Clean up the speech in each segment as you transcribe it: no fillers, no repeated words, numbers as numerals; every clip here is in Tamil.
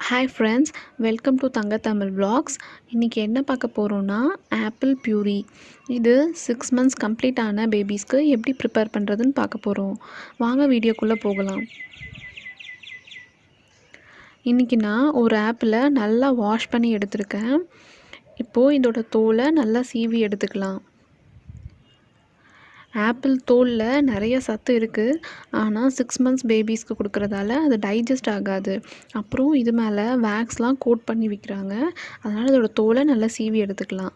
Hi friends, welcome to Thangatamil Vlogs. இன்றைக்கி என்ன பார்க்க போகிறோன்னா ஆப்பிள் பியூரி. இது 6 months கம்ப்ளீட் ஆன பேபிஸ்க்கு எப்படி ப்ரிப்பேர் பண்ணுறதுன்னு பார்க்க போகிறோம். வாங்க வீடியோக்குள்ளே போகலாம். இன்றைக்கி நான் ஒரு ஆப்பிளை நல்லா வாஷ் பண்ணி எடுத்திருக்கேன். இப்போது இதோட தோலை நல்லா சீவி எடுத்துக்கலாம். ஆப்பிள் தோலில் நிறைய சத்து இருக்குது. ஆனால் 6 months பேபிஸ்க்கு கொடுக்குறதால அது டைஜஸ்ட் ஆகாது. அப்புறம் இது மேலே வேக்ஸ்லாம் கோட் பண்ணி விற்கிறாங்க. அதனால் இதோட தோலை நல்லா சீவி எடுத்துக்கலாம்.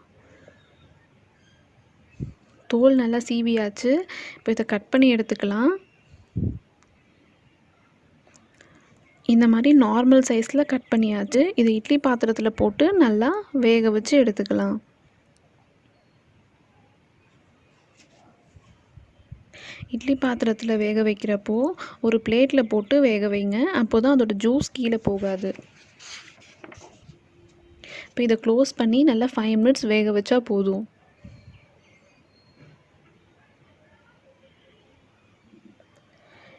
தோல் நல்லா சீவியாச்சு. இப்போ இதை கட் பண்ணி எடுத்துக்கலாம். இந்த மாதிரி நார்மல் சைஸில் கட் பண்ணியாச்சு. இதை இட்லி பாத்திரத்தில் போட்டு நல்லா வேக வச்சு எடுத்துக்கலாம். இட்லி பாத்திரத்தில் வேக வைக்கிறப்போ ஒரு பிளேட்டில் போட்டு வேக வைங்க. அப்போ தான் அதோட ஜூஸ் கீழே போகாது. இப்போ இதை க்ளோஸ் பண்ணி நல்லா 5 minutes வேக வச்சா போதும்.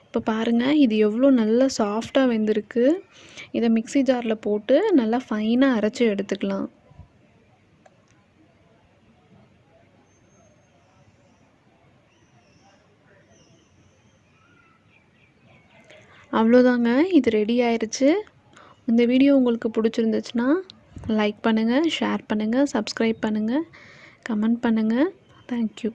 இப்போ பாருங்கள், இது எவ்வளோ நல்லா சாஃப்டாக வெந்திருக்கு. இதை மிக்ஸி ஜாரில் போட்டு நல்லா ஃபைனாக அரைச்சி எடுத்துக்கலாம். அவ்வளோதாங்க, இது ரெடி ஆயிடுச்சு. இந்த வீடியோ உங்களுக்கு பிடிச்சிருந்துச்சுன்னா லைக் பண்ணுங்கள், ஷேர் பண்ணுங்கள், சப்ஸ்கிரைப் பண்ணுங்கள், கமெண்ட் பண்ணுங்கள். தேங்க்யூ.